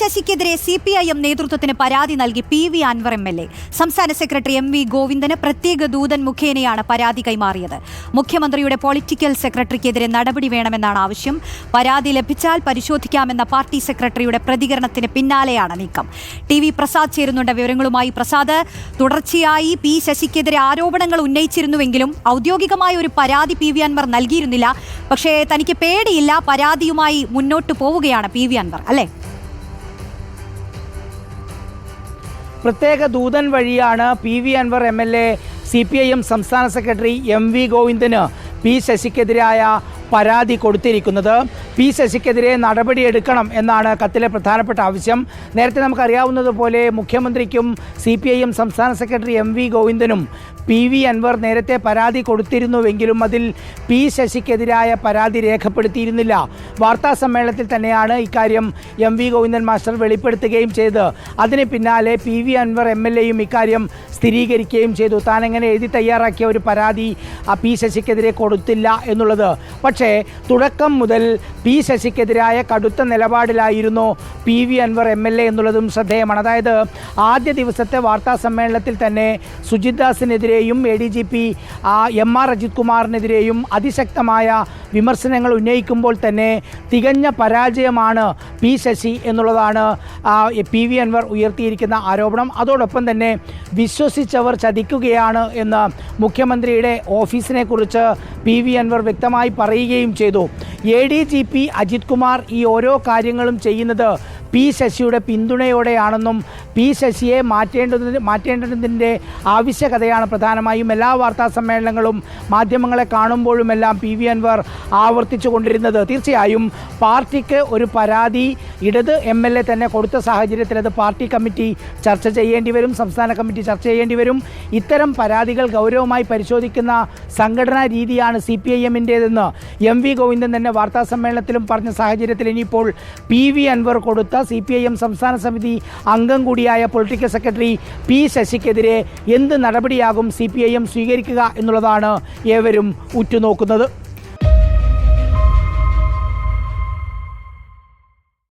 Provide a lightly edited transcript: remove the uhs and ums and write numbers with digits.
ശശിക്കെതിരെ CPIM നേതൃത്വത്തിന് പരാതി നൽകി PV അൻവർ MLA. സംസ്ഥാന സെക്രട്ടറി MV ഗോവിന്ദന് പ്രത്യേക ദൂതൻ മുഖേനയാണ് പരാതി കൈമാറിയത്. മുഖ്യമന്ത്രിയുടെ പൊളിറ്റിക്കൽ സെക്രട്ടറിക്കെതിരെ നടപടി വേണമെന്നാണ് ആവശ്യം. പരാതി ലഭിച്ചാൽ പരിശോധിക്കാമെന്ന പാർട്ടി സെക്രട്ടറിയുടെ പ്രതികരണത്തിന് പിന്നാലെയാണ് നീക്കം. TV പ്രസാദ് ചേരുന്നുണ്ട് വിവരങ്ങളുമായി. പ്രസാദ്, തുടർച്ചയായി P ശശിക്കെതിരെ ആരോപണങ്ങൾ ഉന്നയിച്ചിരുന്നുവെങ്കിലും ഔദ്യോഗികമായ ഒരു പരാതി PV അൻവർ നൽകിയിരുന്നില്ല. പക്ഷേ തനിക്ക് പേടിയില്ല, പരാതിയുമായി മുന്നോട്ട് പോവുകയാണ് PV അൻവർ, അല്ലേ? പ്രത്യേക ദൂതൻ വഴിയാണ് PV അൻവർ MLA CPIM സംസ്ഥാന സെക്രട്ടറി MV ഗോവിന്ദന് P ശശിക്കെതിരായ പരാതി കൊടുത്തിരിക്കുന്നത്. P ശശിക്കെതിരെ നടപടിയെടുക്കണം എന്നാണ് കത്തിലെ പ്രധാനപ്പെട്ട ആവശ്യം. നേരത്തെ നമുക്കറിയാവുന്നതുപോലെ മുഖ്യമന്ത്രിക്കും CPIM സംസ്ഥാന സെക്രട്ടറി MV ഗോവിന്ദനും PV അൻവർ നേരത്തെ പരാതി കൊടുത്തിരുന്നുവെങ്കിലും അതിൽ P ശശിക്കെതിരായ പരാതി രേഖപ്പെടുത്തിയിരുന്നില്ല. വാർത്താ സമ്മേളനത്തിൽ തന്നെയാണ് ഇക്കാര്യം MV ഗോവിന്ദൻ മാസ്റ്റർ വെളിപ്പെടുത്തുകയും ചെയ്ത്. അതിന് പിന്നാലെ PV അൻവർ MLAയും ഇക്കാര്യം സ്ഥിരീകരിക്കുകയും ചെയ്തു. താൻ എങ്ങനെ എഴുതി തയ്യാറാക്കിയ ഒരു പരാതി P ശശിക്കെതിരെ കൊടുത്തില്ല എന്നുള്ളത്. പക്ഷേ തുടക്കം മുതൽ P ശശിക്കെതിരായ കടുത്ത നിലപാടിലായിരുന്നു PV അൻവർ MLA എന്നുള്ളതും ശ്രദ്ധേയമാണ്. അതായത് ആദ്യ ദിവസത്തെ വാർത്താ സമ്മേളനത്തിൽ തന്നെ സുജിത് ദാസിനെതിരെയും ADGP MR അജിത് കുമാറിനെതിരെയും അതിശക്തമായ വിമർശനങ്ങൾ ഉന്നയിക്കുമ്പോൾ തന്നെ തികഞ്ഞ പരാജയമാണ് P ശശി എന്നുള്ളതാണ് PV അൻവർ ഉയർത്തിയിരിക്കുന്ന ആരോപണം. അതോടൊപ്പം തന്നെ വിശ്വസിച്ചവർ ചതിക്കുകയാണ് എന്ന് മുഖ്യമന്ത്രിയുടെ ഓഫീസിനെ കുറിച്ച് PV അൻവർ വ്യക്തമായി പറയുകയും ചെയ്തു. ADGP അജിത് കുമാർ ഈ ഓരോ കാര്യങ്ങളും ചെയ്യുന്നത് P ശശിയുടെ പിന്തുണയോടെയാണെന്നും P ശശിയെ മാറ്റേണ്ടതിൻ്റെ ആവശ്യകതയാണ് പ്രധാനമായും എല്ലാ വാർത്താ സമ്മേളനങ്ങളും മാധ്യമങ്ങളെ കാണുമ്പോഴുമെല്ലാം PV അൻവർ ആവർത്തിച്ചു കൊണ്ടിരുന്നത്. തീർച്ചയായും പാർട്ടിക്ക് ഒരു പരാതി ഇടത് MLA തന്നെ കൊടുത്ത സാഹചര്യത്തിൽ അത് പാർട്ടി കമ്മിറ്റി ചർച്ച ചെയ്യേണ്ടി വരും, സംസ്ഥാന കമ്മിറ്റി ചർച്ച ചെയ്യേണ്ടി വരും. ഇത്തരം പരാതികൾ ഗൗരവമായി പരിശോധിക്കുന്ന സംഘടനാ രീതിയാണ് CPIMൻ്റേതെന്ന് MV ഗോവിന്ദൻ തന്നെ വാർത്താ സമ്മേളനത്തിലും പറഞ്ഞ സാഹചര്യത്തിൽ ഇനിയിപ്പോൾ PV അൻവർ കൊടുത്ത CPIM സംസ്ഥാന സമിതി അംഗം കൂടിയായ പൊളിറ്റിക്കൽ സെക്രട്ടറി P ശശിക്കെതിരെ എന്ത് നടപടിയാകും CPIM സ്വീകരിക്കുക എന്നുള്ളതാണ് ഏവരും ഉറ്റുനോക്കുന്നത്.